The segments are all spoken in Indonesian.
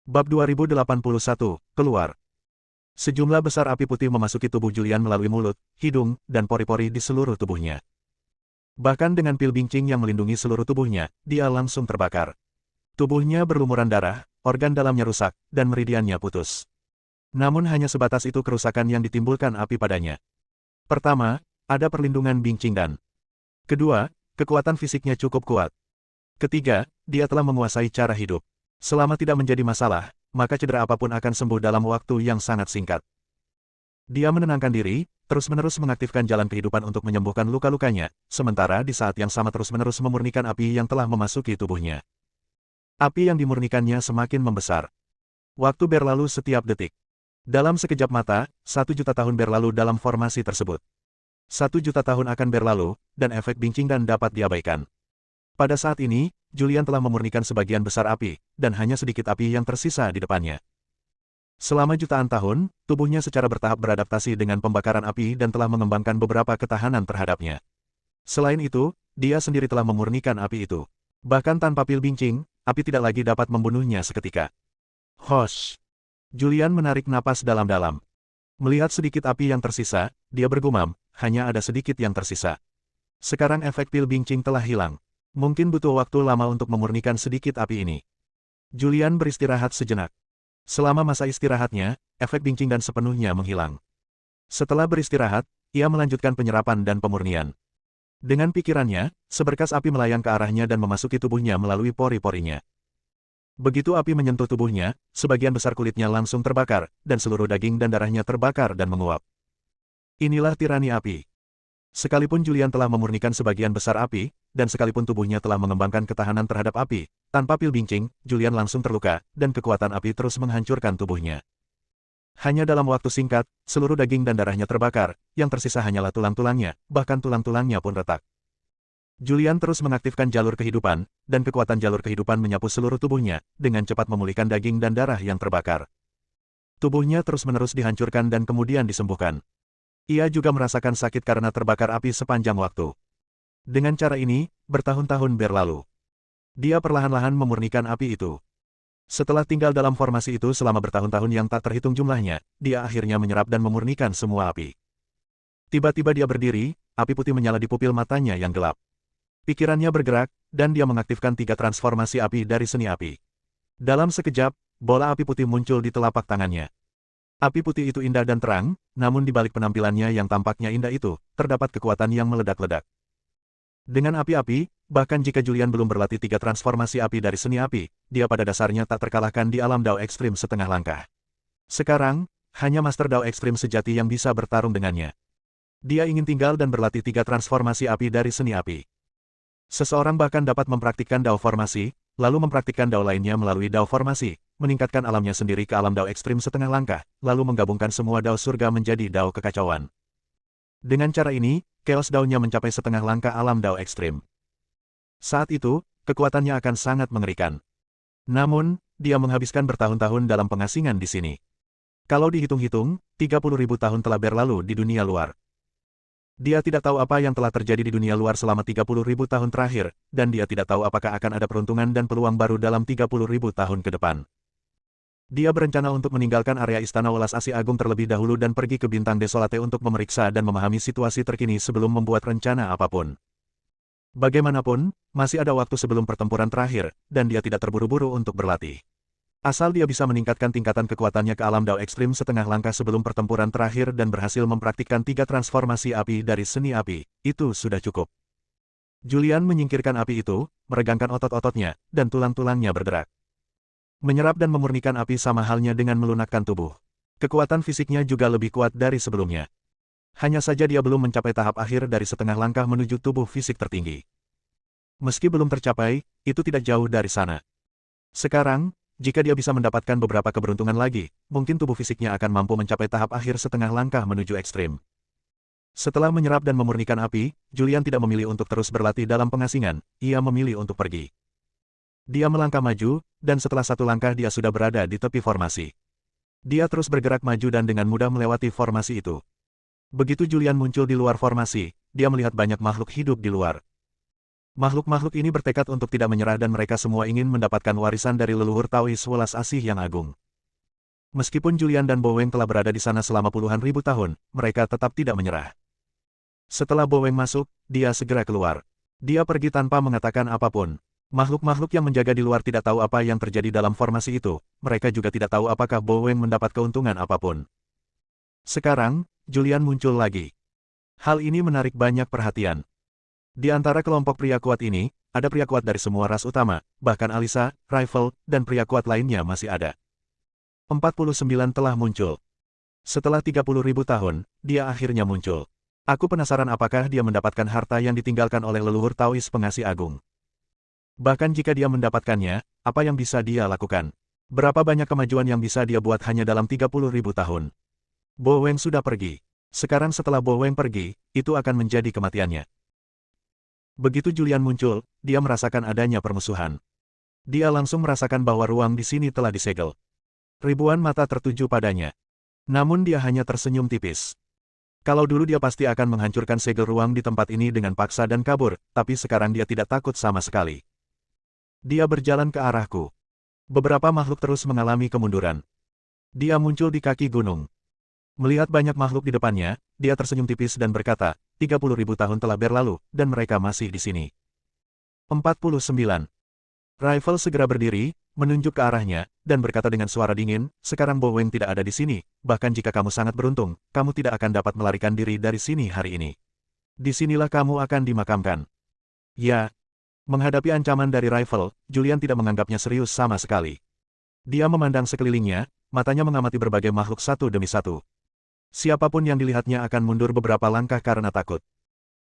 Bab 2081, keluar. Sejumlah besar api putih memasuki tubuh Julian melalui mulut, hidung, dan pori-pori di seluruh tubuhnya. Bahkan dengan pil bincing yang melindungi seluruh tubuhnya, dia langsung terbakar. Tubuhnya berlumuran darah, organ dalamnya rusak, dan meridiannya putus. Namun hanya sebatas itu kerusakan yang ditimbulkan api padanya. Pertama, ada perlindungan bincing dan kedua, kekuatan fisiknya cukup kuat. Ketiga, dia telah menguasai cara hidup. Selama tidak menjadi masalah, maka cedera apapun akan sembuh dalam waktu yang sangat singkat. Dia menenangkan diri, terus-menerus mengaktifkan jalan kehidupan untuk menyembuhkan luka-lukanya, sementara di saat yang sama terus-menerus memurnikan api yang telah memasuki tubuhnya. Api yang dimurnikannya semakin membesar. Waktu berlalu setiap detik. Dalam sekejap mata, 1 juta tahun berlalu dalam formasi tersebut. 1 juta tahun akan berlalu, dan efek bincing dan dapat diabaikan. Pada saat ini, Julian telah memurnikan sebagian besar api, dan hanya sedikit api yang tersisa di depannya. Selama jutaan tahun, tubuhnya secara bertahap beradaptasi dengan pembakaran api dan telah mengembangkan beberapa ketahanan terhadapnya. Selain itu, dia sendiri telah memurnikan api itu. Bahkan tanpa pil bincing, api tidak lagi dapat membunuhnya seketika. Hosh! Julian menarik napas dalam-dalam. Melihat sedikit api yang tersisa, dia bergumam, hanya ada sedikit yang tersisa. Sekarang efek pil bincing telah hilang. Mungkin butuh waktu lama untuk memurnikan sedikit api ini. Julian beristirahat sejenak. Selama masa istirahatnya, efek bincing dan sepenuhnya menghilang. Setelah beristirahat, ia melanjutkan penyerapan dan pemurnian. Dengan pikirannya, seberkas api melayang ke arahnya dan memasuki tubuhnya melalui pori-porinya. Begitu api menyentuh tubuhnya, sebagian besar kulitnya langsung terbakar, dan seluruh daging dan darahnya terbakar dan menguap. Inilah tirani api. Sekalipun Julian telah memurnikan sebagian besar api, dan sekalipun tubuhnya telah mengembangkan ketahanan terhadap api, tanpa pil bincing, Julian langsung terluka, dan kekuatan api terus menghancurkan tubuhnya. Hanya dalam waktu singkat, seluruh daging dan darahnya terbakar, yang tersisa hanyalah tulang-tulangnya, bahkan tulang-tulangnya pun retak. Julian terus mengaktifkan jalur kehidupan, dan kekuatan jalur kehidupan menyapu seluruh tubuhnya, dengan cepat memulihkan daging dan darah yang terbakar. Tubuhnya terus-menerus dihancurkan dan kemudian disembuhkan. Ia juga merasakan sakit karena terbakar api sepanjang waktu. Dengan cara ini, bertahun-tahun berlalu. Dia perlahan-lahan memurnikan api itu. Setelah tinggal dalam formasi itu selama bertahun-tahun yang tak terhitung jumlahnya, dia akhirnya menyerap dan memurnikan semua api. Tiba-tiba dia berdiri, api putih menyala di pupil matanya yang gelap. Pikirannya bergerak, dan dia mengaktifkan 3 transformasi api dari seni api. Dalam sekejap, bola api putih muncul di telapak tangannya. Api putih itu indah dan terang, namun di balik penampilannya yang tampaknya indah itu, terdapat kekuatan yang meledak-ledak. Dengan api-api, bahkan jika Julian belum berlatih 3 transformasi api dari seni api, dia pada dasarnya tak terkalahkan di alam Dao ekstrim setengah langkah. Sekarang, hanya Master Dao ekstrim sejati yang bisa bertarung dengannya. Dia ingin tinggal dan berlatih 3 transformasi api dari seni api. Seseorang bahkan dapat mempraktikkan Dao formasi, lalu mempraktikkan Dao lainnya melalui Dao formasi, meningkatkan alamnya sendiri ke alam Dao ekstrim setengah langkah, lalu menggabungkan semua Dao surga menjadi Dao kekacauan. Dengan cara ini, Chaos Dao-nya mencapai setengah langkah alam Dao ekstrim. Saat itu, kekuatannya akan sangat mengerikan. Namun, dia menghabiskan bertahun-tahun dalam pengasingan di sini. Kalau dihitung-hitung, 30.000 tahun telah berlalu di dunia luar. Dia tidak tahu apa yang telah terjadi di dunia luar selama 30.000 tahun terakhir, dan dia tidak tahu apakah akan ada peruntungan dan peluang baru dalam 30.000 tahun ke depan. Dia berencana untuk meninggalkan area Istana Welas Asih Agung terlebih dahulu dan pergi ke Bintang Desolate untuk memeriksa dan memahami situasi terkini sebelum membuat rencana apapun. Bagaimanapun, masih ada waktu sebelum pertempuran terakhir, dan dia tidak terburu-buru untuk berlatih. Asal dia bisa meningkatkan tingkatan kekuatannya ke alam Dao ekstrim setengah langkah sebelum pertempuran terakhir dan berhasil mempraktikkan 3 transformasi api dari seni api, itu sudah cukup. Julian menyingkirkan api itu, meregangkan otot-ototnya, dan tulang-tulangnya berderak. Menyerap dan memurnikan api sama halnya dengan melunakkan tubuh. Kekuatan fisiknya juga lebih kuat dari sebelumnya. Hanya saja dia belum mencapai tahap akhir dari setengah langkah menuju tubuh fisik tertinggi. Meski belum tercapai, itu tidak jauh dari sana. Sekarang, jika dia bisa mendapatkan beberapa keberuntungan lagi, mungkin tubuh fisiknya akan mampu mencapai tahap akhir setengah langkah menuju ekstrim. Setelah menyerap dan memurnikan api, Julian tidak memilih untuk terus berlatih dalam pengasingan, ia memilih untuk pergi. Dia melangkah maju, dan setelah 1 langkah dia sudah berada di tepi formasi. Dia terus bergerak maju dan dengan mudah melewati formasi itu. Begitu Julian muncul di luar formasi, dia melihat banyak makhluk hidup di luar. Makhluk-makhluk ini bertekad untuk tidak menyerah dan mereka semua ingin mendapatkan warisan dari leluhur Taois welas asih yang agung. Meskipun Julian dan Bo Weng telah berada di sana selama puluhan ribu tahun, mereka tetap tidak menyerah. Setelah Bo Weng masuk, dia segera keluar. Dia pergi tanpa mengatakan apapun. Makhluk-makhluk yang menjaga di luar tidak tahu apa yang terjadi dalam formasi itu, mereka juga tidak tahu apakah Bo Weng mendapat keuntungan apapun. Sekarang, Julian muncul lagi. Hal ini menarik banyak perhatian. Di antara kelompok pria kuat ini, ada pria kuat dari semua ras utama, bahkan Alisa, Rifle, dan pria kuat lainnya masih ada. 49 telah muncul. Setelah 30.000 tahun, dia akhirnya muncul. Aku penasaran apakah dia mendapatkan harta yang ditinggalkan oleh leluhur Taois pengasih agung. Bahkan jika dia mendapatkannya, apa yang bisa dia lakukan? Berapa banyak kemajuan yang bisa dia buat hanya dalam 30.000 tahun? Bo Weng sudah pergi. Sekarang setelah Bo Weng pergi, itu akan menjadi kematiannya. Begitu Julian muncul, dia merasakan adanya permusuhan. Dia langsung merasakan bahwa ruang di sini telah disegel. Ribuan mata tertuju padanya. Namun dia hanya tersenyum tipis. Kalau dulu dia pasti akan menghancurkan segel ruang di tempat ini dengan paksa dan kabur, tapi sekarang dia tidak takut sama sekali. Dia berjalan ke arahku. Beberapa makhluk terus mengalami kemunduran. Dia muncul di kaki gunung. Melihat banyak makhluk di depannya, dia tersenyum tipis dan berkata, 30.000 tahun telah berlalu, dan mereka masih di sini. 49. Rifle segera berdiri, menunjuk ke arahnya, dan berkata dengan suara dingin, sekarang Bo Weng tidak ada di sini, bahkan jika kamu sangat beruntung, kamu tidak akan dapat melarikan diri dari sini hari ini. Disinilah kamu akan dimakamkan. Ya. Menghadapi ancaman dari Rifle, Julian tidak menganggapnya serius sama sekali. Dia memandang sekelilingnya, matanya mengamati berbagai makhluk satu demi satu. Siapapun yang dilihatnya akan mundur beberapa langkah karena takut.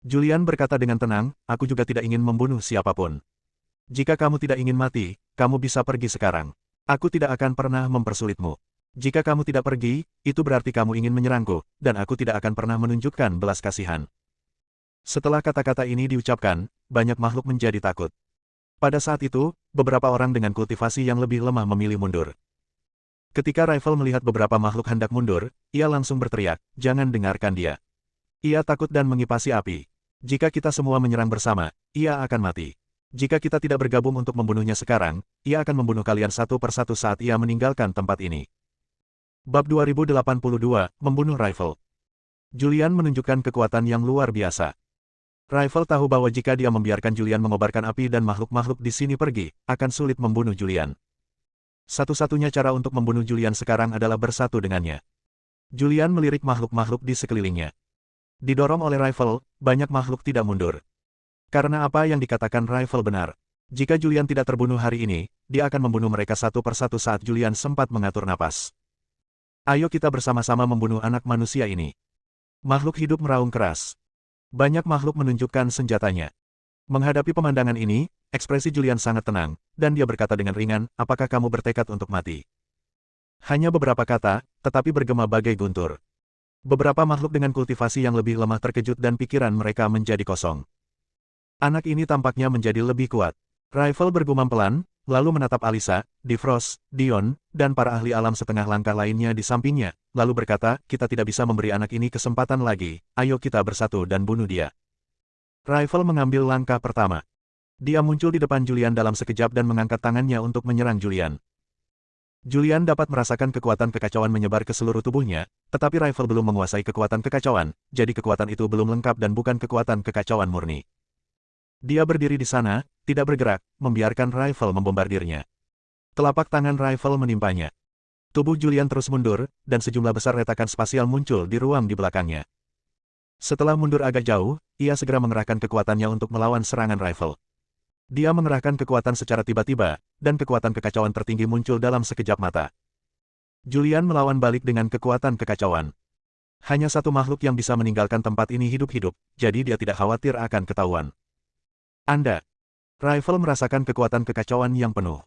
Julian berkata dengan tenang, aku juga tidak ingin membunuh siapapun. Jika kamu tidak ingin mati, kamu bisa pergi sekarang. Aku tidak akan pernah mempersulitmu. Jika kamu tidak pergi, itu berarti kamu ingin menyerangku, dan aku tidak akan pernah menunjukkan belas kasihan. Setelah kata-kata ini diucapkan, banyak makhluk menjadi takut. Pada saat itu, beberapa orang dengan kultivasi yang lebih lemah memilih mundur. Ketika Rifle melihat beberapa makhluk hendak mundur, ia langsung berteriak, jangan dengarkan dia. Ia takut dan mengipasi api. Jika kita semua menyerang bersama, ia akan mati. Jika kita tidak bergabung untuk membunuhnya sekarang, ia akan membunuh kalian satu persatu saat ia meninggalkan tempat ini. Bab 2082, Membunuh Rifle. Julian menunjukkan kekuatan yang luar biasa. Rifle tahu bahwa jika dia membiarkan Julian mengobarkan api dan makhluk-makhluk di sini pergi, akan sulit membunuh Julian. Satu-satunya cara untuk membunuh Julian sekarang adalah bersatu dengannya. Julian melirik makhluk-makhluk di sekelilingnya. Didorong oleh Rifle, banyak makhluk tidak mundur. Karena apa yang dikatakan Rifle benar. Jika Julian tidak terbunuh hari ini, dia akan membunuh mereka satu persatu saat Julian sempat mengatur napas. Ayo kita bersama-sama membunuh anak manusia ini. Makhluk hidup meraung keras. Banyak makhluk menunjukkan senjatanya. Menghadapi pemandangan ini, ekspresi Julian sangat tenang, dan dia berkata dengan ringan, apakah kamu bertekad untuk mati? Hanya beberapa kata, tetapi bergema bagai guntur. Beberapa makhluk dengan kultivasi yang lebih lemah terkejut dan pikiran mereka menjadi kosong. Anak ini tampaknya menjadi lebih kuat. Rifle bergumam pelan, lalu menatap Alisa, Difrost, Dion, dan para ahli alam setengah langkah lainnya di sampingnya, lalu berkata, kita tidak bisa memberi anak ini kesempatan lagi, ayo kita bersatu dan bunuh dia. Rifle mengambil langkah pertama. Dia muncul di depan Julian dalam sekejap dan mengangkat tangannya untuk menyerang Julian. Julian dapat merasakan kekuatan kekacauan menyebar ke seluruh tubuhnya, tetapi Rifle belum menguasai kekuatan kekacauan, jadi kekuatan itu belum lengkap dan bukan kekuatan kekacauan murni. Dia berdiri di sana, tidak bergerak, membiarkan Rifle membombardirnya. Telapak tangan Rifle menimpanya. Tubuh Julian terus mundur, dan sejumlah besar retakan spasial muncul di ruang di belakangnya. Setelah mundur agak jauh, ia segera mengerahkan kekuatannya untuk melawan serangan Rifle. Dia mengerahkan kekuatan secara tiba-tiba, dan kekuatan kekacauan tertinggi muncul dalam sekejap mata. Julian melawan balik dengan kekuatan kekacauan. Hanya satu makhluk yang bisa meninggalkan tempat ini hidup-hidup, jadi dia tidak khawatir akan ketahuan. Anda. Rifle merasakan kekuatan kekacauan yang penuh.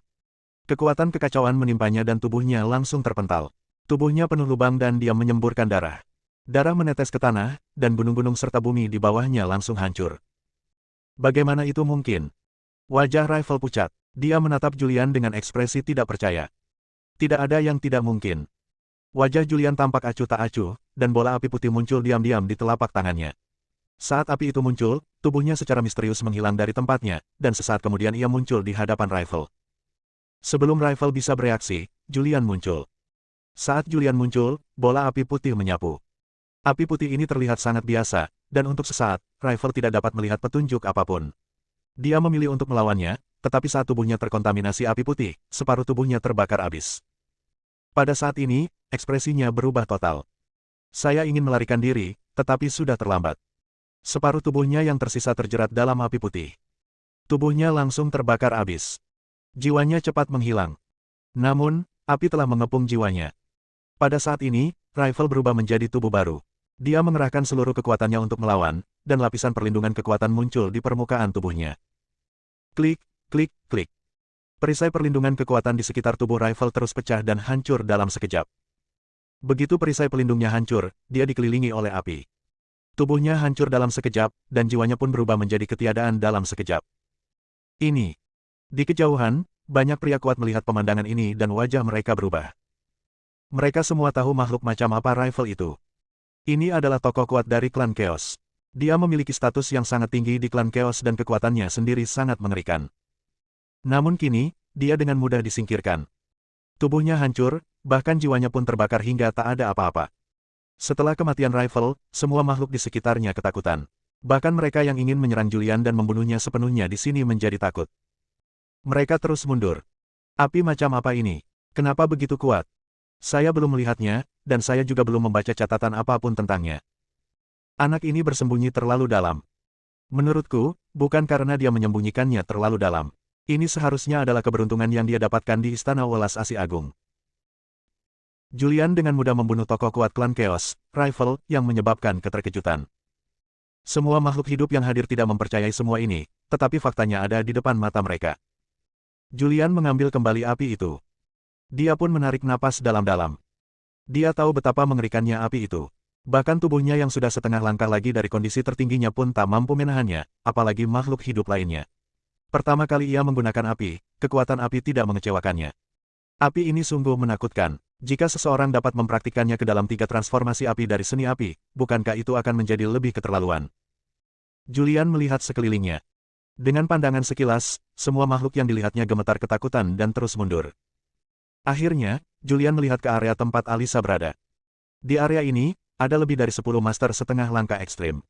Kekuatan kekacauan menimpanya dan tubuhnya langsung terpental. Tubuhnya penuh lubang dan dia menyemburkan darah. Darah menetes ke tanah, dan gunung-gunung serta bumi di bawahnya langsung hancur. Bagaimana itu mungkin? Wajah Rifle pucat. Dia menatap Julian dengan ekspresi tidak percaya. Tidak ada yang tidak mungkin. Wajah Julian tampak acuh tak acuh, dan bola api putih muncul diam-diam di telapak tangannya. Saat api itu muncul, tubuhnya secara misterius menghilang dari tempatnya, dan sesaat kemudian ia muncul di hadapan Rifle. Sebelum Rifle bisa bereaksi, Julian muncul. Saat Julian muncul, bola api putih menyapu. Api putih ini terlihat sangat biasa, dan untuk sesaat, Rifle tidak dapat melihat petunjuk apapun. Dia memilih untuk melawannya, tetapi saat tubuhnya terkontaminasi api putih, separuh tubuhnya terbakar habis. Pada saat ini, ekspresinya berubah total. Saya ingin melarikan diri, tetapi sudah terlambat. Separuh tubuhnya yang tersisa terjerat dalam api putih. Tubuhnya langsung terbakar habis. Jiwanya cepat menghilang. Namun, api telah mengepung jiwanya. Pada saat ini, Rifle berubah menjadi tubuh baru. Dia mengerahkan seluruh kekuatannya untuk melawan, dan lapisan perlindungan kekuatan muncul di permukaan tubuhnya. Klik, klik, klik. Perisai perlindungan kekuatan di sekitar tubuh Rifle terus pecah dan hancur dalam sekejap. Begitu perisai pelindungnya hancur, dia dikelilingi oleh api. Tubuhnya hancur dalam sekejap, dan jiwanya pun berubah menjadi ketiadaan dalam sekejap. Ini. Di kejauhan, banyak pria kuat melihat pemandangan ini dan wajah mereka berubah. Mereka semua tahu makhluk macam apa Rifle itu. Ini adalah tokoh kuat dari klan Chaos. Dia memiliki status yang sangat tinggi di klan Chaos dan kekuatannya sendiri sangat mengerikan. Namun kini, dia dengan mudah disingkirkan. Tubuhnya hancur, bahkan jiwanya pun terbakar hingga tak ada apa-apa. Setelah kematian Rifle, semua makhluk di sekitarnya ketakutan. Bahkan mereka yang ingin menyerang Julian dan membunuhnya sepenuhnya di sini menjadi takut. Mereka terus mundur. Api macam apa ini? Kenapa begitu kuat? Saya belum melihatnya, dan saya juga belum membaca catatan apapun tentangnya. Anak ini bersembunyi terlalu dalam. Menurutku, bukan karena dia menyembunyikannya terlalu dalam. Ini seharusnya adalah keberuntungan yang dia dapatkan di Istana Welas Asih Agung. Julian dengan mudah membunuh tokoh kuat klan Chaos, Rifle, yang menyebabkan keterkejutan. Semua makhluk hidup yang hadir tidak mempercayai semua ini, tetapi faktanya ada di depan mata mereka. Julian mengambil kembali api itu. Dia pun menarik napas dalam-dalam. Dia tahu betapa mengerikannya api itu. Bahkan tubuhnya yang sudah setengah langkah lagi dari kondisi tertingginya pun tak mampu menahannya, apalagi makhluk hidup lainnya. Pertama kali ia menggunakan api, kekuatan api tidak mengecewakannya. Api ini sungguh menakutkan. Jika seseorang dapat mempraktikkannya ke dalam 3 transformasi api dari seni api, bukankah itu akan menjadi lebih keterlaluan? Julian melihat sekelilingnya. Dengan pandangan sekilas, semua makhluk yang dilihatnya gemetar ketakutan dan terus mundur. Akhirnya, Julian melihat ke area tempat Alisa berada. Di area ini, ada lebih dari 10 master setengah langkah ekstrim.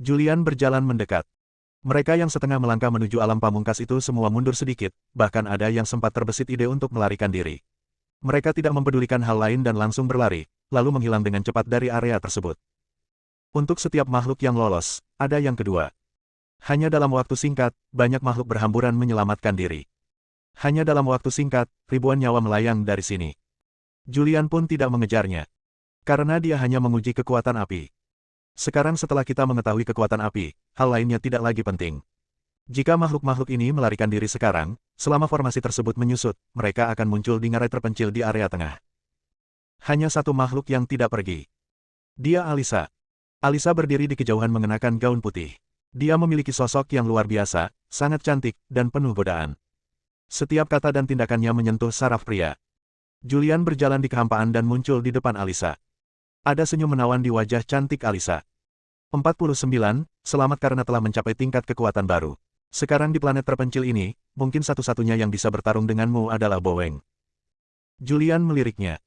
Julian berjalan mendekat. Mereka yang setengah melangkah menuju alam pamungkas itu semua mundur sedikit, bahkan ada yang sempat terbesit ide untuk melarikan diri. Mereka tidak mempedulikan hal lain dan langsung berlari, lalu menghilang dengan cepat dari area tersebut. Untuk setiap makhluk yang lolos, ada yang kedua. Hanya dalam waktu singkat, banyak makhluk berhamburan menyelamatkan diri. Hanya dalam waktu singkat, ribuan nyawa melayang dari sini. Julian pun tidak mengejarnya. Karena dia hanya menguji kekuatan api. Sekarang setelah kita mengetahui kekuatan api, hal lainnya tidak lagi penting. Jika makhluk-makhluk ini melarikan diri sekarang, selama formasi tersebut menyusut, mereka akan muncul di ngarai terpencil di area tengah. Hanya satu makhluk yang tidak pergi. Dia Alisa. Alisa berdiri di kejauhan mengenakan gaun putih. Dia memiliki sosok yang luar biasa, sangat cantik, dan penuh godaan. Setiap kata dan tindakannya menyentuh saraf pria. Julian berjalan di kehampaan dan muncul di depan Alisa. Ada senyum menawan di wajah cantik Alisa. 49, selamat karena telah mencapai tingkat kekuatan baru. Sekarang di planet terpencil ini, mungkin satu-satunya yang bisa bertarung denganmu adalah Boweng. Julian meliriknya.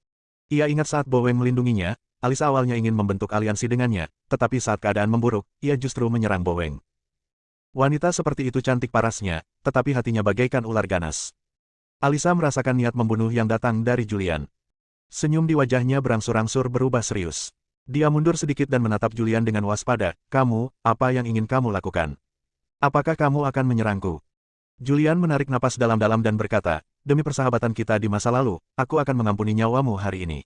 Ia ingat saat Boweng melindunginya, Alisa awalnya ingin membentuk aliansi dengannya, tetapi saat keadaan memburuk, ia justru menyerang Boweng. Wanita seperti itu cantik parasnya, tetapi hatinya bagaikan ular ganas. Alisa merasakan niat membunuh yang datang dari Julian. Senyum di wajahnya berangsur-angsur berubah serius. Dia mundur sedikit dan menatap Julian dengan waspada. Kamu, apa yang ingin kamu lakukan? Apakah kamu akan menyerangku? Julian menarik napas dalam-dalam dan berkata, demi persahabatan kita di masa lalu, aku akan mengampuni nyawamu hari ini.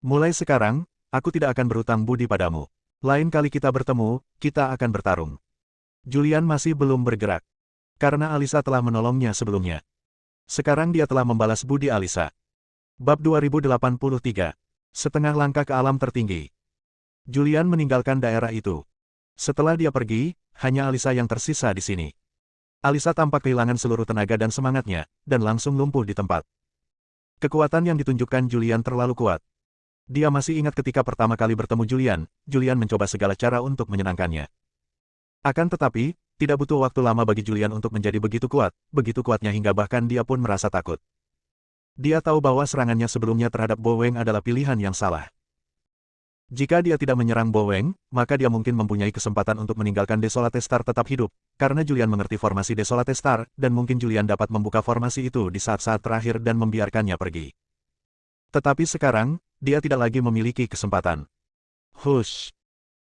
Mulai sekarang, aku tidak akan berutang budi padamu. Lain kali kita bertemu, kita akan bertarung. Julian masih belum bergerak. Karena Alisa telah menolongnya sebelumnya. Sekarang dia telah membalas budi Alisa. Bab 2083. Setengah langkah ke alam tertinggi. Julian meninggalkan daerah itu. Setelah dia pergi, hanya Alisa yang tersisa di sini. Alisa tampak kehilangan seluruh tenaga dan semangatnya, dan langsung lumpuh di tempat. Kekuatan yang ditunjukkan Julian terlalu kuat. Dia masih ingat ketika pertama kali bertemu Julian, Julian mencoba segala cara untuk menyenangkannya. Akan tetapi, tidak butuh waktu lama bagi Julian untuk menjadi begitu kuatnya hingga bahkan dia pun merasa takut. Dia tahu bahwa serangannya sebelumnya terhadap Bo Weng adalah pilihan yang salah. Jika dia tidak menyerang Bo Weng, maka dia mungkin mempunyai kesempatan untuk meninggalkan Desolate Star tetap hidup, karena Julian mengerti formasi Desolate Star, dan mungkin Julian dapat membuka formasi itu di saat-saat terakhir dan membiarkannya pergi. Tetapi sekarang, dia tidak lagi memiliki kesempatan. Hush!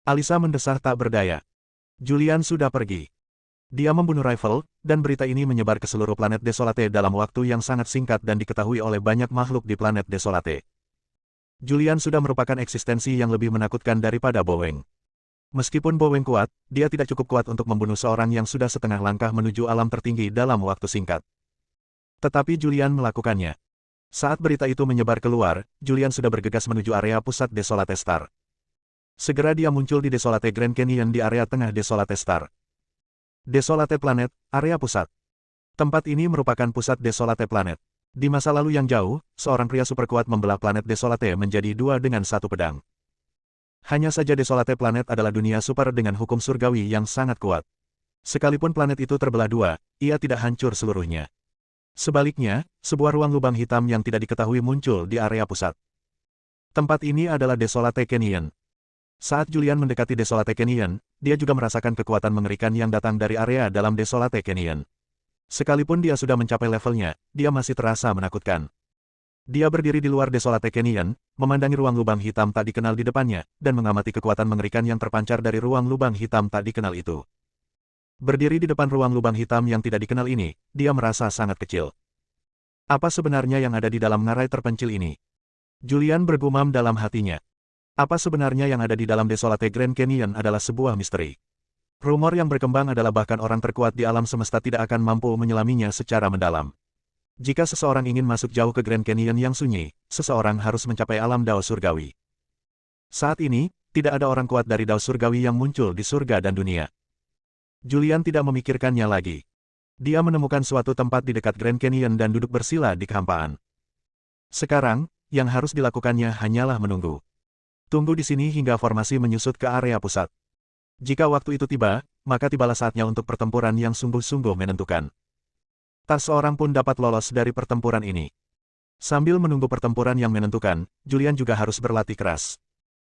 Alisa mendesah tak berdaya. Julian sudah pergi. Dia membunuh rival, dan berita ini menyebar ke seluruh planet Desolate dalam waktu yang sangat singkat dan diketahui oleh banyak makhluk di planet Desolate. Julian sudah merupakan eksistensi yang lebih menakutkan daripada Bo Weng. Meskipun Bo Weng kuat, dia tidak cukup kuat untuk membunuh seorang yang sudah setengah langkah menuju alam tertinggi dalam waktu singkat. Tetapi Julian melakukannya. Saat berita itu menyebar keluar, Julian sudah bergegas menuju area pusat Desolate Star. Segera dia muncul di Desolate Grand Canyon di area tengah Desolate Star. Desolate Planet, area pusat. Tempat ini merupakan pusat Desolate Planet. Di masa lalu yang jauh, seorang pria super kuat membelah planet Desolate menjadi dua dengan satu pedang. Hanya saja Desolate Planet adalah dunia super dengan hukum surgawi yang sangat kuat. Sekalipun planet itu terbelah dua, ia tidak hancur seluruhnya. Sebaliknya, sebuah ruang lubang hitam yang tidak diketahui muncul di area pusat. Tempat ini adalah Desolate Canyon. Saat Julian mendekati Desolate Canyon, dia juga merasakan kekuatan mengerikan yang datang dari area dalam Desolate Canyon. Sekalipun dia sudah mencapai levelnya, dia masih terasa menakutkan. Dia berdiri di luar Desolate Canyon, memandangi ruang lubang hitam tak dikenal di depannya, dan mengamati kekuatan mengerikan yang terpancar dari ruang lubang hitam tak dikenal itu. Berdiri di depan ruang lubang hitam yang tidak dikenal ini, dia merasa sangat kecil. Apa sebenarnya yang ada di dalam ngarai terpencil ini? Julian bergumam dalam hatinya. Apa sebenarnya yang ada di dalam Desolate Grand Canyon adalah sebuah misteri. Rumor yang berkembang adalah bahkan orang terkuat di alam semesta tidak akan mampu menyelaminya secara mendalam. Jika seseorang ingin masuk jauh ke Grand Canyon yang sunyi, seseorang harus mencapai alam Dao Surgawi. Saat ini, tidak ada orang kuat dari Dao Surgawi yang muncul di surga dan dunia. Julian tidak memikirkannya lagi. Dia menemukan suatu tempat di dekat Grand Canyon dan duduk bersila di kehampaan. Sekarang, yang harus dilakukannya hanyalah menunggu. Tunggu di sini hingga formasi menyusut ke area pusat. Jika waktu itu tiba, maka tibalah saatnya untuk pertempuran yang sungguh-sungguh menentukan. Tak seorang pun dapat lolos dari pertempuran ini. Sambil menunggu pertempuran yang menentukan, Julian juga harus berlatih keras.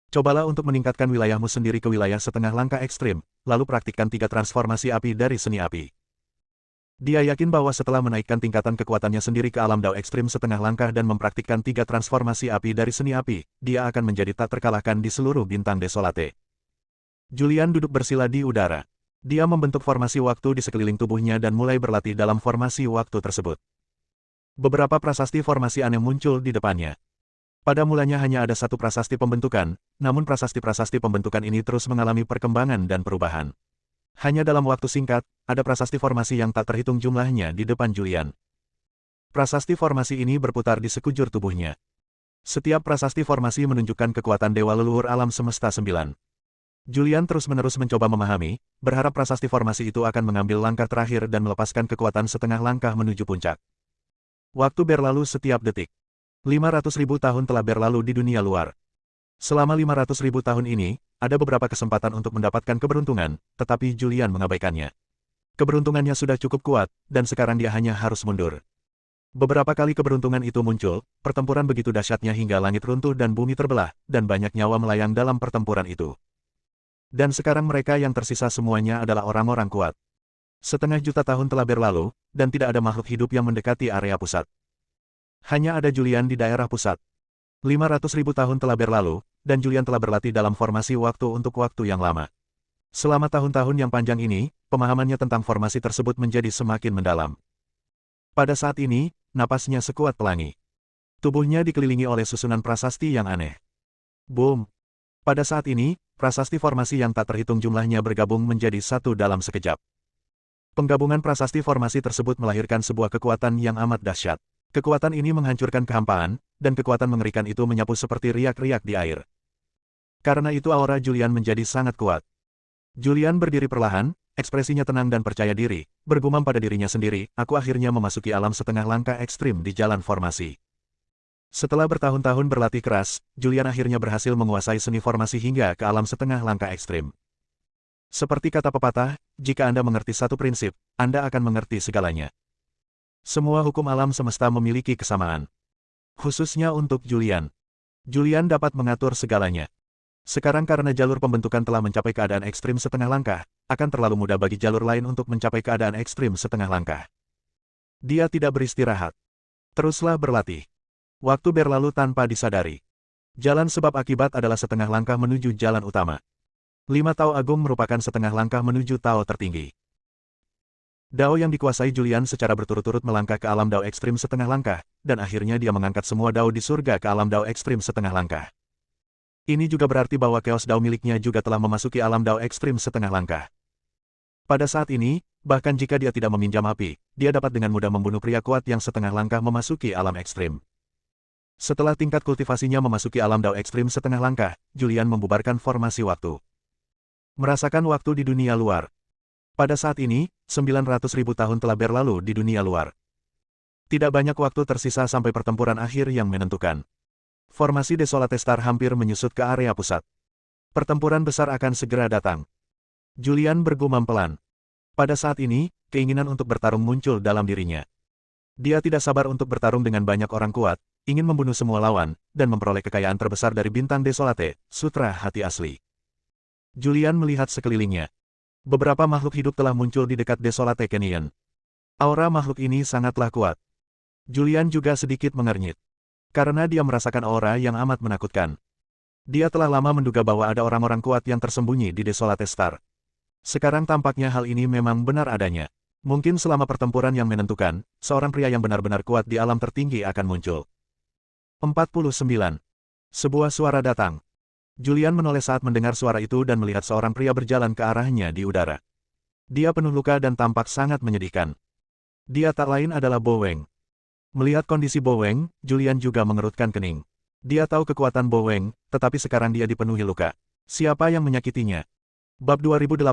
Cobalah untuk meningkatkan wilayahmu sendiri ke wilayah setengah langkah ekstrim, lalu praktikkan 3 transformasi api dari seni api. Dia yakin bahwa setelah menaikkan tingkatan kekuatannya sendiri ke alam Dao ekstrim setengah langkah dan mempraktikkan 3 transformasi api dari seni api, dia akan menjadi tak terkalahkan di seluruh bintang Desolate. Julian duduk bersila di udara. Dia membentuk formasi waktu di sekeliling tubuhnya dan mulai berlatih dalam formasi waktu tersebut. Beberapa prasasti formasi aneh muncul di depannya. Pada mulanya hanya ada satu prasasti pembentukan, namun prasasti-prasasti pembentukan ini terus mengalami perkembangan dan perubahan. Hanya dalam waktu singkat, ada prasasti formasi yang tak terhitung jumlahnya di depan Julian. Prasasti formasi ini berputar di sekujur tubuhnya. Setiap prasasti formasi menunjukkan kekuatan dewa leluhur alam semesta 9. Julian terus-menerus mencoba memahami, berharap prasasti formasi itu akan mengambil langkah terakhir dan melepaskan kekuatan setengah langkah menuju puncak. Waktu berlalu setiap detik. 500.000 tahun telah berlalu di dunia luar. Selama 500.000 tahun ini, ada beberapa kesempatan untuk mendapatkan keberuntungan, tetapi Julian mengabaikannya. Keberuntungannya sudah cukup kuat, dan sekarang dia hanya harus mundur. Beberapa kali keberuntungan itu muncul, pertempuran begitu dahsyatnya hingga langit runtuh dan bumi terbelah, dan banyak nyawa melayang dalam pertempuran itu. Dan sekarang mereka yang tersisa semuanya adalah orang-orang kuat. Setengah juta tahun telah berlalu, dan tidak ada makhluk hidup yang mendekati area pusat. Hanya ada Julian di daerah pusat. 500.000 tahun telah berlalu, dan Julian telah berlatih dalam formasi waktu untuk waktu yang lama. Selama tahun-tahun yang panjang ini, pemahamannya tentang formasi tersebut menjadi semakin mendalam. Pada saat ini, napasnya sekuat pelangi. Tubuhnya dikelilingi oleh susunan prasasti yang aneh. Boom! Pada saat ini, prasasti formasi yang tak terhitung jumlahnya bergabung menjadi satu dalam sekejap. Penggabungan prasasti formasi tersebut melahirkan sebuah kekuatan yang amat dahsyat. Kekuatan ini menghancurkan kehampaan, dan kekuatan mengerikan itu menyapu seperti riak-riak di air. Karena itu aura Julian menjadi sangat kuat. Julian berdiri perlahan, ekspresinya tenang dan percaya diri, bergumam pada dirinya sendiri, aku akhirnya memasuki alam setengah langkah ekstrim di jalan formasi. Setelah bertahun-tahun berlatih keras, Julian akhirnya berhasil menguasai seni formasi hingga ke alam setengah langkah ekstrim. Seperti kata pepatah, jika Anda mengerti satu prinsip, Anda akan mengerti segalanya. Semua hukum alam semesta memiliki kesamaan. Khususnya untuk Julian. Julian dapat mengatur segalanya. Sekarang karena jalur pembentukan telah mencapai keadaan ekstrim setengah langkah, akan terlalu mudah bagi jalur lain untuk mencapai keadaan ekstrim setengah langkah. Dia tidak beristirahat. Teruslah berlatih. Waktu berlalu tanpa disadari. Jalan sebab akibat adalah setengah langkah menuju jalan utama. 5 Tao Agung merupakan setengah langkah menuju Tao tertinggi. Dao yang dikuasai Julian secara berturut-turut melangkah ke alam Dao ekstrim setengah langkah, dan akhirnya dia mengangkat semua Dao di surga ke alam Dao ekstrim setengah langkah. Ini juga berarti bahwa Chaos Dao miliknya juga telah memasuki alam Dao ekstrim setengah langkah. Pada saat ini, bahkan jika dia tidak meminjam api, dia dapat dengan mudah membunuh pria kuat yang setengah langkah memasuki alam ekstrim. Setelah tingkat kultivasinya memasuki alam Dao ekstrim setengah langkah, Julian membubarkan formasi waktu. Merasakan waktu di dunia luar. Pada saat ini, 900.000 tahun telah berlalu di dunia luar. Tidak banyak waktu tersisa sampai pertempuran akhir yang menentukan. Formasi Desolate Star hampir menyusut ke area pusat. Pertempuran besar akan segera datang. Julian bergumam pelan. Pada saat ini, keinginan untuk bertarung muncul dalam dirinya. Dia tidak sabar untuk bertarung dengan banyak orang kuat, ingin membunuh semua lawan, dan memperoleh kekayaan terbesar dari bintang Desolate, Sutra Hati Asli. Julian melihat sekelilingnya. Beberapa makhluk hidup telah muncul di dekat Desolate Canyon. Aura makhluk ini sangatlah kuat. Julian juga sedikit mengernyit. Karena dia merasakan aura yang amat menakutkan. Dia telah lama menduga bahwa ada orang-orang kuat yang tersembunyi di Desolate Star. Sekarang tampaknya hal ini memang benar adanya. Mungkin selama pertempuran yang menentukan, seorang pria yang benar-benar kuat di alam tertinggi akan muncul. 49. Sebuah suara datang. Julian menoleh saat mendengar suara itu dan melihat seorang pria berjalan ke arahnya di udara. Dia penuh luka dan tampak sangat menyedihkan. Dia tak lain adalah Bo Weng. Melihat kondisi Bo Weng, Julian juga mengerutkan kening. Dia tahu kekuatan Bo Weng, tetapi sekarang dia dipenuhi luka. Siapa yang menyakitinya? Bab 2084,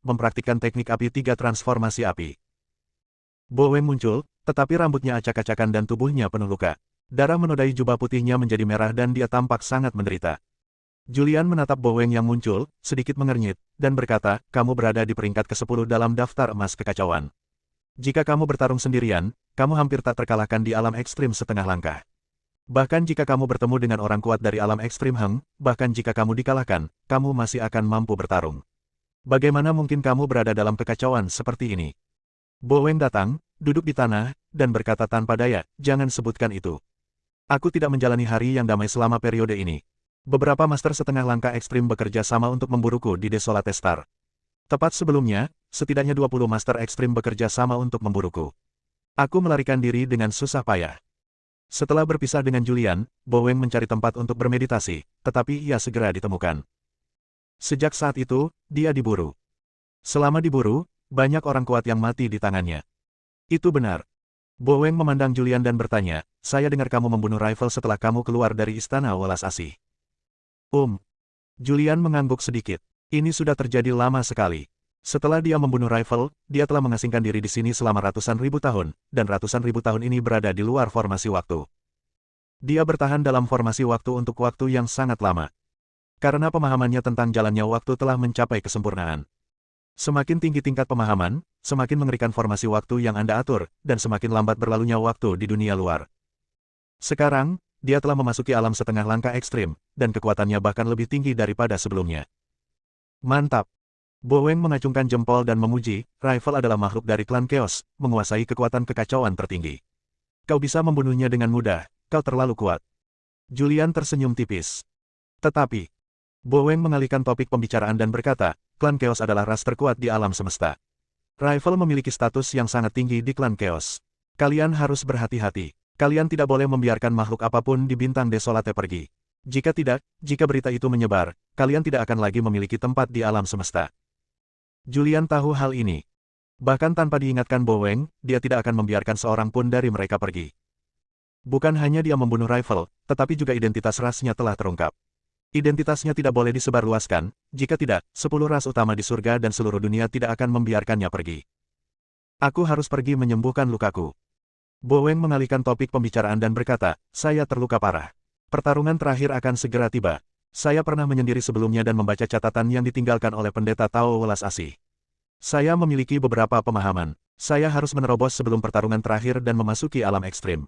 mempraktikkan teknik api 3 transformasi api. Bo Weng muncul, tetapi rambutnya acak-acakan dan tubuhnya penuh luka. Darah menodai jubah putihnya menjadi merah dan dia tampak sangat menderita. Julian menatap Bo Weng yang muncul, sedikit mengernyit, dan berkata, kamu berada di peringkat ke-10 dalam daftar emas kekacauan. Jika kamu bertarung sendirian, kamu hampir tak terkalahkan di alam ekstrim setengah langkah. Bahkan jika kamu bertemu dengan orang kuat dari alam ekstrim Heng, bahkan jika kamu dikalahkan, kamu masih akan mampu bertarung. Bagaimana mungkin kamu berada dalam kekacauan seperti ini? Bo Weng datang, duduk di tanah, dan berkata tanpa daya, jangan sebutkan itu. Aku tidak menjalani hari yang damai selama periode ini. Beberapa master setengah langkah ekstrim bekerja sama untuk memburuku di Desolate Star. Tepat sebelumnya, setidaknya 20 master ekstrim bekerja sama untuk memburuku. Aku melarikan diri dengan susah payah. Setelah berpisah dengan Julian, Bo Weng mencari tempat untuk bermeditasi, tetapi ia segera ditemukan. Sejak saat itu, dia diburu. Selama diburu, banyak orang kuat yang mati di tangannya. Itu benar. Bo Weng memandang Julian dan bertanya, saya dengar kamu membunuh Rifle setelah kamu keluar dari istana welas asih. Julian mengangguk sedikit. Ini sudah terjadi lama sekali. Setelah dia membunuh Rifle, dia telah mengasingkan diri di sini selama ratusan ribu tahun, dan ratusan ribu tahun ini berada di luar formasi waktu. Dia bertahan dalam formasi waktu untuk waktu yang sangat lama. Karena pemahamannya tentang jalannya waktu telah mencapai kesempurnaan. Semakin tinggi tingkat pemahaman, semakin mengerikan formasi waktu yang Anda atur, dan semakin lambat berlalunya waktu di dunia luar. Sekarang, dia telah memasuki alam setengah langkah ekstrim, dan kekuatannya bahkan lebih tinggi daripada sebelumnya. Mantap! Bo Weng mengacungkan jempol dan memuji, Rifle adalah makhluk dari klan Chaos, menguasai kekuatan kekacauan tertinggi. Kau bisa membunuhnya dengan mudah, kau terlalu kuat. Julian tersenyum tipis. Tetapi, Bo Weng mengalihkan topik pembicaraan dan berkata, klan Chaos adalah ras terkuat di alam semesta. Rifle memiliki status yang sangat tinggi di klan Chaos. Kalian harus berhati-hati. Kalian tidak boleh membiarkan makhluk apapun di bintang Desolate pergi. Jika tidak, jika berita itu menyebar, kalian tidak akan lagi memiliki tempat di alam semesta. Julian tahu hal ini. Bahkan tanpa diingatkan Bo Weng, dia tidak akan membiarkan seorang pun dari mereka pergi. Bukan hanya dia membunuh Rifle, tetapi juga identitas rasnya telah terungkap. Identitasnya tidak boleh disebarluaskan, jika tidak, 10 ras utama di surga dan seluruh dunia tidak akan membiarkannya pergi. Aku harus pergi menyembuhkan lukaku. Bo Weng mengalihkan topik pembicaraan dan berkata, saya terluka parah. Pertarungan terakhir akan segera tiba. Saya pernah menyendiri sebelumnya dan membaca catatan yang ditinggalkan oleh pendeta Tao Welas Asih. Saya memiliki beberapa pemahaman. Saya harus menerobos sebelum pertarungan terakhir dan memasuki alam ekstrim.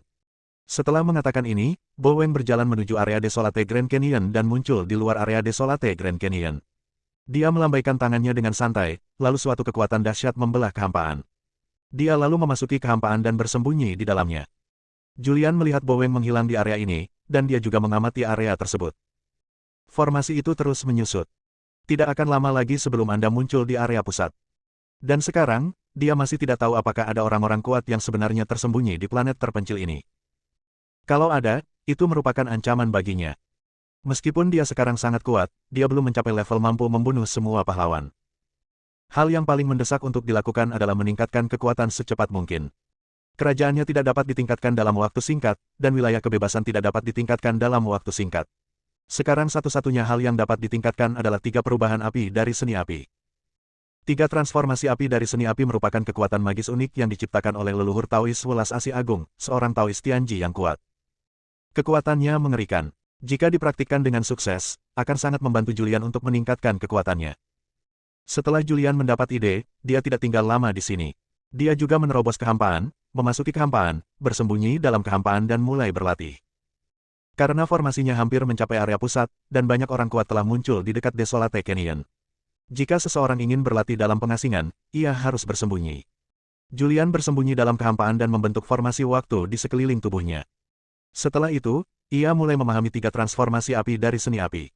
Setelah mengatakan ini, Bo Weng berjalan menuju area Desolate Grand Canyon dan muncul di luar area Desolate Grand Canyon. Dia melambaikan tangannya dengan santai, lalu suatu kekuatan dahsyat membelah kehampaan. Dia lalu memasuki kehampaan dan bersembunyi di dalamnya. Julian melihat Bo Weng menghilang di area ini, dan dia juga mengamati area tersebut. Formasi itu terus menyusut. Tidak akan lama lagi sebelum Anda muncul di area pusat. Dan sekarang, dia masih tidak tahu apakah ada orang-orang kuat yang sebenarnya tersembunyi di planet terpencil ini. Kalau ada, itu merupakan ancaman baginya. Meskipun dia sekarang sangat kuat, dia belum mencapai level mampu membunuh semua pahlawan. Hal yang paling mendesak untuk dilakukan adalah meningkatkan kekuatan secepat mungkin. Kerajaannya tidak dapat ditingkatkan dalam waktu singkat, dan wilayah kebebasan tidak dapat ditingkatkan dalam waktu singkat. Sekarang satu-satunya hal yang dapat ditingkatkan adalah 3 perubahan api dari seni api. 3 transformasi api dari seni api merupakan kekuatan magis unik yang diciptakan oleh leluhur Taois Welas Asih Agung, seorang Taois Tianji yang kuat. Kekuatannya mengerikan. Jika dipraktikkan dengan sukses, akan sangat membantu Julian untuk meningkatkan kekuatannya. Setelah Julian mendapat ide, dia tidak tinggal lama di sini. Dia juga menerobos kehampaan, memasuki kehampaan, bersembunyi dalam kehampaan dan mulai berlatih. Karena formasinya hampir mencapai area pusat, dan banyak orang kuat telah muncul di dekat Desolate Canyon. Jika seseorang ingin berlatih dalam pengasingan, ia harus bersembunyi. Julian bersembunyi dalam kehampaan dan membentuk formasi waktu di sekeliling tubuhnya. Setelah itu, ia mulai memahami 3 transformasi api dari seni api.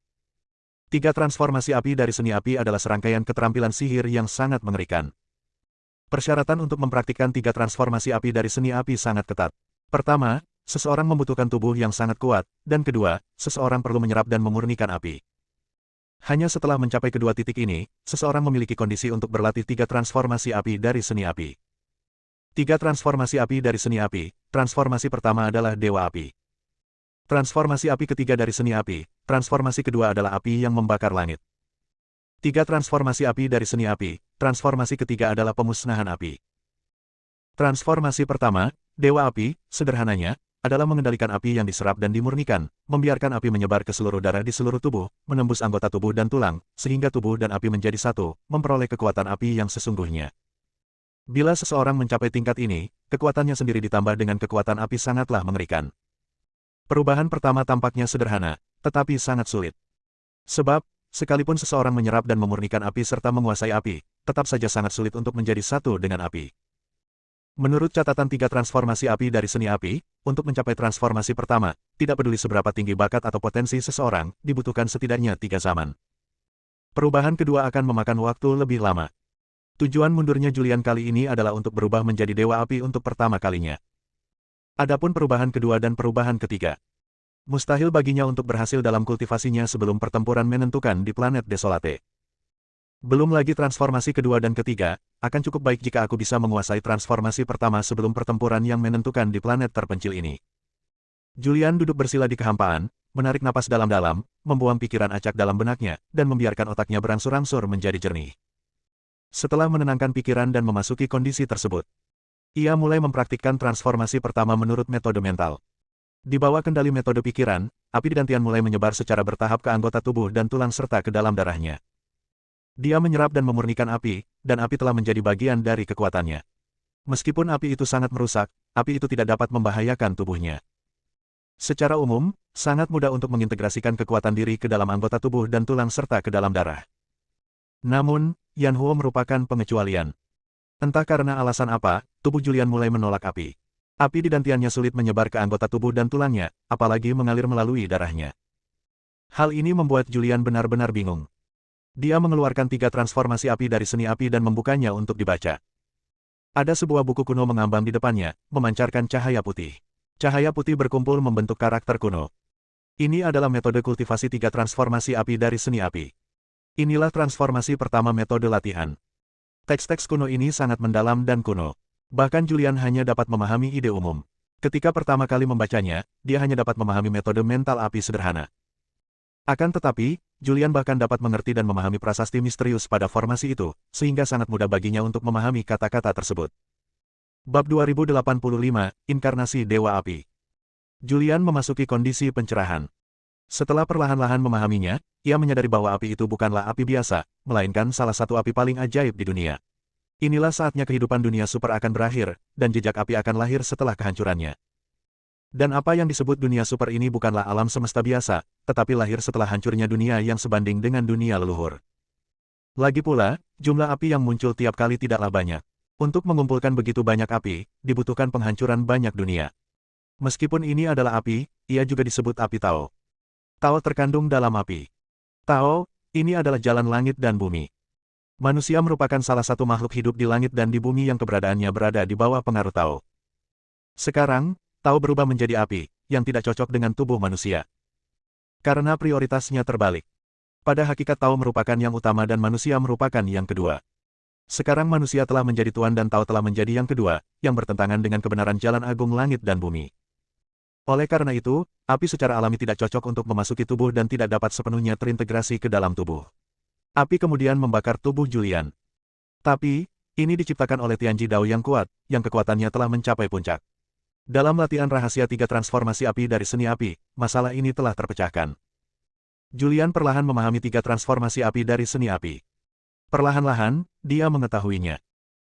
3 transformasi api dari seni api adalah serangkaian keterampilan sihir yang sangat mengerikan. Persyaratan untuk mempraktikkan 3 transformasi api dari seni api sangat ketat. Pertama, seseorang membutuhkan tubuh yang sangat kuat, dan kedua, seseorang perlu menyerap dan memurnikan api. Hanya setelah mencapai kedua titik ini, seseorang memiliki kondisi untuk berlatih 3 transformasi api dari seni api. 3 transformasi api dari seni api. Transformasi pertama adalah Dewa Api. Transformasi api ketiga dari seni api. Transformasi kedua adalah api yang membakar langit. 3 transformasi api dari seni api. Transformasi ketiga adalah pemusnahan api. Transformasi pertama, Dewa Api, sederhananya, adalah mengendalikan api yang diserap dan dimurnikan, membiarkan api menyebar ke seluruh darah di seluruh tubuh, menembus anggota tubuh dan tulang, sehingga tubuh dan api menjadi satu, memperoleh kekuatan api yang sesungguhnya. Bila seseorang mencapai tingkat ini, kekuatannya sendiri ditambah dengan kekuatan api sangatlah mengerikan. Perubahan pertama tampaknya sederhana, tetapi sangat sulit. Sebab, sekalipun seseorang menyerap dan memurnikan api serta menguasai api, tetap saja sangat sulit untuk menjadi satu dengan api. Menurut catatan 3 transformasi api dari seni api, untuk mencapai transformasi pertama, tidak peduli seberapa tinggi bakat atau potensi seseorang, dibutuhkan setidaknya 3 zaman. Perubahan kedua akan memakan waktu lebih lama. Tujuan mundurnya Julian kali ini adalah untuk berubah menjadi Dewa Api untuk pertama kalinya. Adapun perubahan kedua dan perubahan ketiga, mustahil baginya untuk berhasil dalam kultivasinya sebelum pertempuran menentukan di planet Desolate. Belum lagi transformasi kedua dan ketiga, akan cukup baik jika aku bisa menguasai transformasi pertama sebelum pertempuran yang menentukan di planet terpencil ini. Julian duduk bersila di kehampaan, menarik napas dalam-dalam, membuang pikiran acak dalam benaknya, dan membiarkan otaknya berangsur-angsur menjadi jernih. Setelah menenangkan pikiran dan memasuki kondisi tersebut, ia mulai mempraktikkan transformasi pertama menurut metode mental. Di bawah kendali metode pikiran, api dantian mulai menyebar secara bertahap ke anggota tubuh dan tulang serta ke dalam darahnya. Dia menyerap dan memurnikan api, dan api telah menjadi bagian dari kekuatannya. Meskipun api itu sangat merusak, api itu tidak dapat membahayakan tubuhnya. Secara umum, sangat mudah untuk mengintegrasikan kekuatan diri ke dalam anggota tubuh dan tulang serta ke dalam darah. Namun, Yan Huo merupakan pengecualian. Entah karena alasan apa, tubuh Julian mulai menolak api. Api di dantiannya sulit menyebar ke anggota tubuh dan tulangnya, apalagi mengalir melalui darahnya. Hal ini membuat Julian benar-benar bingung. Dia mengeluarkan 3 transformasi api dari seni api dan membukanya untuk dibaca. Ada sebuah buku kuno mengambang di depannya, memancarkan cahaya putih. Cahaya putih berkumpul membentuk karakter kuno. Ini adalah metode kultivasi 3 transformasi api dari seni api. Inilah transformasi pertama metode latihan. Teks-teks kuno ini sangat mendalam dan kuno. Bahkan Julian hanya dapat memahami ide umum. Ketika pertama kali membacanya, dia hanya dapat memahami metode mental api sederhana. Akan tetapi, Julian bahkan dapat mengerti dan memahami prasasti misterius pada formasi itu, sehingga sangat mudah baginya untuk memahami kata-kata tersebut. Bab 2085, Inkarnasi Dewa Api. Julian memasuki kondisi pencerahan. Setelah perlahan-lahan memahaminya, ia menyadari bahwa api itu bukanlah api biasa, melainkan salah satu api paling ajaib di dunia. Inilah saatnya kehidupan dunia super akan berakhir, dan jejak api akan lahir setelah kehancurannya. Dan apa yang disebut dunia super ini bukanlah alam semesta biasa, tetapi lahir setelah hancurnya dunia yang sebanding dengan dunia leluhur. Lagi pula, jumlah api yang muncul tiap kali tidaklah banyak. Untuk mengumpulkan begitu banyak api, dibutuhkan penghancuran banyak dunia. Meskipun ini adalah api, ia juga disebut api Tao. Tao terkandung dalam api. Tao, ini adalah jalan langit dan bumi. Manusia merupakan salah satu makhluk hidup di langit dan di bumi yang keberadaannya berada di bawah pengaruh Tao. Sekarang, Tao berubah menjadi api, yang tidak cocok dengan tubuh manusia. Karena prioritasnya terbalik. Pada hakikat Tao merupakan yang utama dan manusia merupakan yang kedua. Sekarang manusia telah menjadi tuan dan Tao telah menjadi yang kedua, yang bertentangan dengan kebenaran jalan agung langit dan bumi. Oleh karena itu, api secara alami tidak cocok untuk memasuki tubuh dan tidak dapat sepenuhnya terintegrasi ke dalam tubuh. Api kemudian membakar tubuh Julian. Tapi, ini diciptakan oleh Tianji Dao yang kuat, yang kekuatannya telah mencapai puncak. Dalam latihan rahasia 3 transformasi api dari seni api, masalah ini telah terpecahkan. Julian perlahan memahami 3 transformasi api dari seni api. Perlahan-lahan, dia mengetahuinya.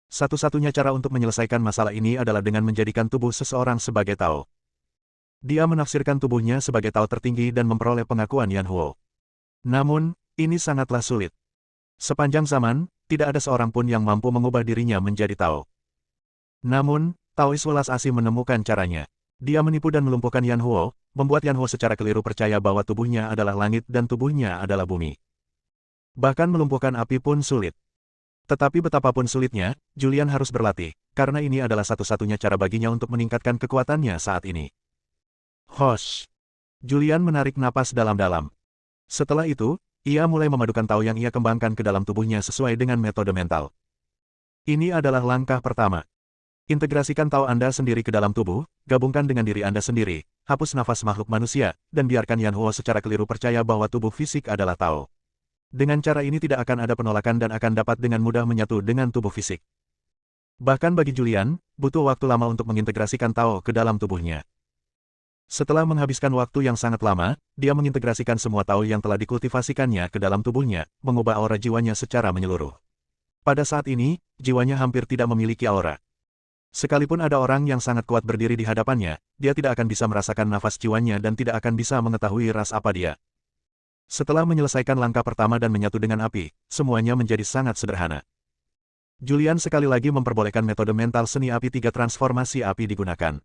Satu-satunya cara untuk menyelesaikan masalah ini adalah dengan menjadikan tubuh seseorang sebagai Tao. Dia menafsirkan tubuhnya sebagai Tao tertinggi dan memperoleh pengakuan Yan Huo. Namun, ini sangatlah sulit. Sepanjang zaman, tidak ada seorang pun yang mampu mengubah dirinya menjadi Tao. Namun, Taois welas asih menemukan caranya. Dia menipu dan melumpuhkan Yan Huo, membuat Yan Huo secara keliru percaya bahwa tubuhnya adalah langit dan tubuhnya adalah bumi. Bahkan melumpuhkan api pun sulit. Tetapi betapapun sulitnya, Julian harus berlatih, karena ini adalah satu-satunya cara baginya untuk meningkatkan kekuatannya saat ini. Hosh! Julian menarik napas dalam-dalam. Setelah itu, ia mulai memadukan Tao yang ia kembangkan ke dalam tubuhnya sesuai dengan metode mental. Ini adalah langkah pertama. Integrasikan Tao Anda sendiri ke dalam tubuh, gabungkan dengan diri Anda sendiri, hapus nafas makhluk manusia, dan biarkan Yan Huo secara keliru percaya bahwa tubuh fisik adalah Tao. Dengan cara ini tidak akan ada penolakan dan akan dapat dengan mudah menyatu dengan tubuh fisik. Bahkan bagi Julian, butuh waktu lama untuk mengintegrasikan Tao ke dalam tubuhnya. Setelah menghabiskan waktu yang sangat lama, dia mengintegrasikan semua Tao yang telah dikultivasikannya ke dalam tubuhnya, mengubah aura jiwanya secara menyeluruh. Pada saat ini, jiwanya hampir tidak memiliki aura. Sekalipun ada orang yang sangat kuat berdiri di hadapannya, dia tidak akan bisa merasakan nafas jiwanya dan tidak akan bisa mengetahui ras apa dia. Setelah menyelesaikan langkah pertama dan menyatu dengan api, semuanya menjadi sangat sederhana. Julian sekali lagi memperbolehkan metode mental seni api 3 transformasi api digunakan.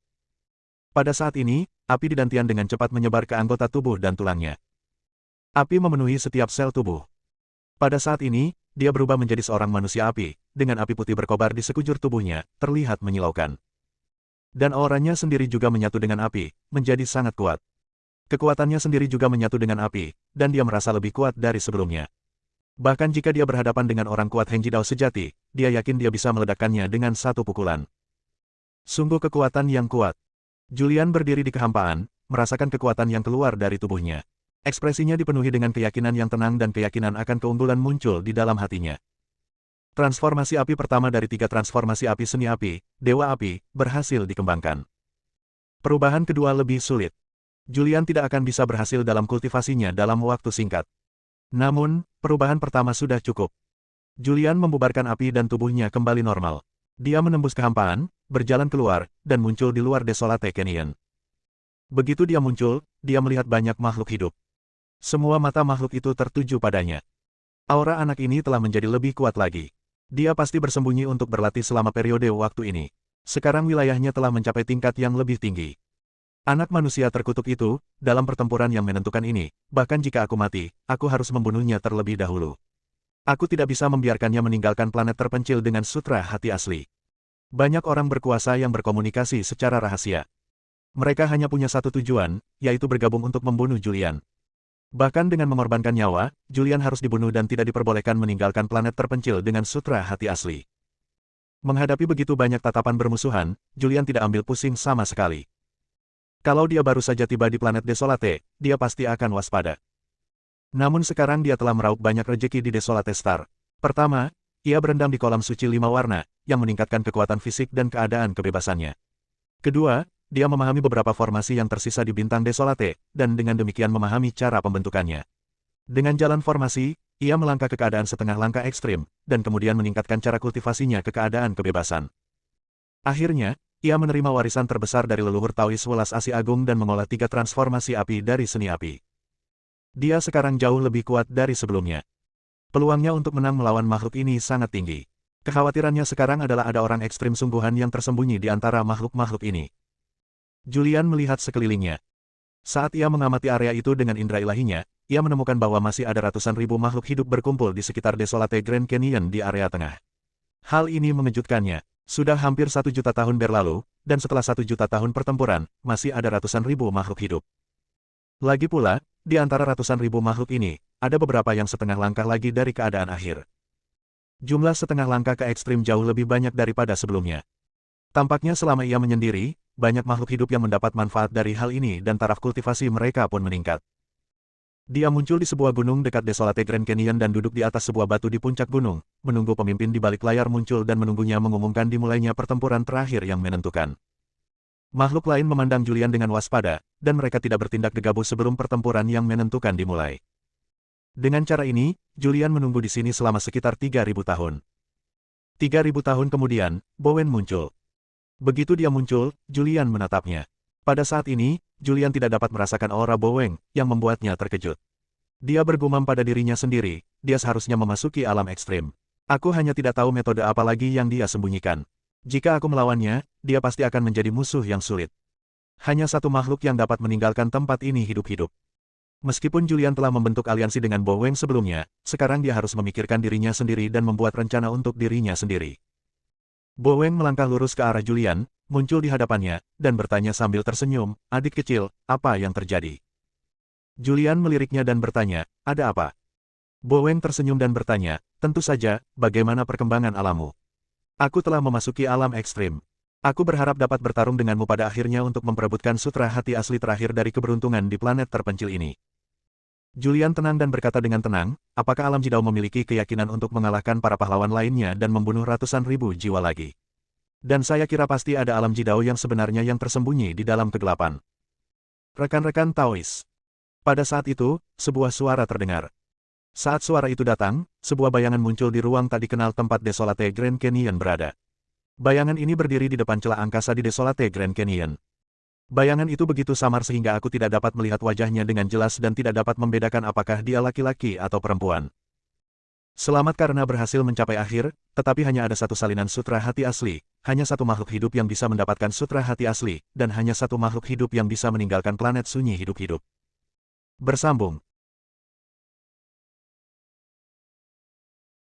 Pada saat ini, api didantian dengan cepat menyebar ke anggota tubuh dan tulangnya. Api memenuhi setiap sel tubuh. Pada saat ini, dia berubah menjadi seorang manusia api, dengan api putih berkobar di sekujur tubuhnya, terlihat menyilaukan. Dan auranya sendiri juga menyatu dengan api, menjadi sangat kuat. Kekuatannya sendiri juga menyatu dengan api, dan dia merasa lebih kuat dari sebelumnya. Bahkan jika dia berhadapan dengan orang kuat Hengji Dao sejati, dia yakin dia bisa meledakkannya dengan satu pukulan. Sungguh kekuatan yang kuat. Julian berdiri di kehampaan, merasakan kekuatan yang keluar dari tubuhnya. Ekspresinya dipenuhi dengan keyakinan yang tenang dan keyakinan akan keunggulan muncul di dalam hatinya. Transformasi api pertama dari 3 transformasi api seni api, Dewa Api, berhasil dikembangkan. Perubahan kedua lebih sulit. Julian tidak akan bisa berhasil dalam kultivasinya dalam waktu singkat. Namun, perubahan pertama sudah cukup. Julian membubarkan api dan tubuhnya kembali normal. Dia menembus kehampaan, berjalan keluar, dan muncul di luar Desolate Canyon. Begitu dia muncul, dia melihat banyak makhluk hidup. Semua mata makhluk itu tertuju padanya. Aura anak ini telah menjadi lebih kuat lagi. Dia pasti bersembunyi untuk berlatih selama periode waktu ini. Sekarang wilayahnya telah mencapai tingkat yang lebih tinggi. Anak manusia terkutuk itu, dalam pertempuran yang menentukan ini, bahkan jika aku mati, aku harus membunuhnya terlebih dahulu. Aku tidak bisa membiarkannya meninggalkan planet terpencil dengan sutra hati asli. Banyak orang berkuasa yang berkomunikasi secara rahasia. Mereka hanya punya satu tujuan, yaitu bergabung untuk membunuh Julian. Bahkan dengan mengorbankan nyawa, Julian harus dibunuh dan tidak diperbolehkan meninggalkan planet terpencil dengan sutra hati asli. Menghadapi begitu banyak tatapan bermusuhan, Julian tidak ambil pusing sama sekali. Kalau dia baru saja tiba di planet Desolate, dia pasti akan waspada. Namun sekarang dia telah meraup banyak rejeki di Desolate Star. Pertama, ia berendam di kolam suci 5 warna, yang meningkatkan kekuatan fisik dan keadaan kebebasannya. Kedua, dia memahami beberapa formasi yang tersisa di bintang Desolate, dan dengan demikian memahami cara pembentukannya. Dengan jalan formasi, ia melangkah ke keadaan setengah langkah ekstrim, dan kemudian meningkatkan cara kultivasinya ke keadaan kebebasan. Akhirnya, ia menerima warisan terbesar dari leluhur Taois Welas Asia Agung dan mengolah 3 transformasi api dari seni api. Dia sekarang jauh lebih kuat dari sebelumnya. Peluangnya untuk menang melawan makhluk ini sangat tinggi. Kekhawatirannya sekarang adalah ada orang ekstrim sungguhan yang tersembunyi di antara makhluk-makhluk ini. Julian melihat sekelilingnya. Saat ia mengamati area itu dengan indera ilahinya, ia menemukan bahwa masih ada ratusan ribu makhluk hidup berkumpul di sekitar Desolate Grand Canyon di area tengah. Hal ini mengejutkannya. Sudah hampir 1 juta tahun berlalu, dan setelah 1 juta tahun pertempuran, masih ada ratusan ribu makhluk hidup. Lagi pula, di antara ratusan ribu makhluk ini, ada beberapa yang setengah langkah lagi dari keadaan akhir. Jumlah setengah langkah ke ekstrim jauh lebih banyak daripada sebelumnya. Tampaknya selama ia menyendiri, banyak makhluk hidup yang mendapat manfaat dari hal ini dan taraf kultivasi mereka pun meningkat. Dia muncul di sebuah gunung dekat Desolate Grand Canyon dan duduk di atas sebuah batu di puncak gunung, menunggu pemimpin di balik layar muncul dan menunggunya mengumumkan dimulainya pertempuran terakhir yang menentukan. Makhluk lain memandang Julian dengan waspada, dan mereka tidak bertindak gegabah sebelum pertempuran yang menentukan dimulai. Dengan cara ini, Julian menunggu di sini selama sekitar 3.000 tahun. 3.000 tahun kemudian, Bowen muncul. Begitu dia muncul, Julian menatapnya. Pada saat ini, Julian tidak dapat merasakan aura Bowen, yang membuatnya terkejut. Dia bergumam pada dirinya sendiri, dia seharusnya memasuki alam ekstrim. Aku hanya tidak tahu metode apa lagi yang dia sembunyikan. Jika aku melawannya, dia pasti akan menjadi musuh yang sulit. Hanya satu makhluk yang dapat meninggalkan tempat ini hidup-hidup. Meskipun Julian telah membentuk aliansi dengan Bowen sebelumnya, sekarang dia harus memikirkan dirinya sendiri dan membuat rencana untuk dirinya sendiri. Bowen melangkah lurus ke arah Julian, muncul di hadapannya, dan bertanya sambil tersenyum, "Adik kecil, apa yang terjadi?" Julian meliriknya dan bertanya, "Ada apa?" Bowen tersenyum dan bertanya, "Tentu saja, bagaimana perkembangan alammu? Aku telah memasuki alam ekstrim. Aku berharap dapat bertarung denganmu pada akhirnya untuk memperebutkan sutra hati asli terakhir dari keberuntungan di planet terpencil ini." Julian tenang dan berkata dengan tenang, "Apakah alam Jidao memiliki keyakinan untuk mengalahkan para pahlawan lainnya dan membunuh ratusan ribu jiwa lagi? Dan saya kira pasti ada alam Jidao yang sebenarnya yang tersembunyi di dalam kegelapan." Rekan-rekan Taois. Pada saat itu, sebuah suara terdengar. Saat suara itu datang, sebuah bayangan muncul di ruang tak dikenal tempat Desolate Grand Canyon berada. Bayangan ini berdiri di depan celah angkasa di Desolate Grand Canyon. Bayangan itu begitu samar sehingga aku tidak dapat melihat wajahnya dengan jelas dan tidak dapat membedakan apakah dia laki-laki atau perempuan. Selamat karena berhasil mencapai akhir, tetapi hanya ada satu salinan sutra hati asli, hanya satu makhluk hidup yang bisa mendapatkan sutra hati asli, dan hanya satu makhluk hidup yang bisa meninggalkan planet sunyi hidup-hidup. Bersambung.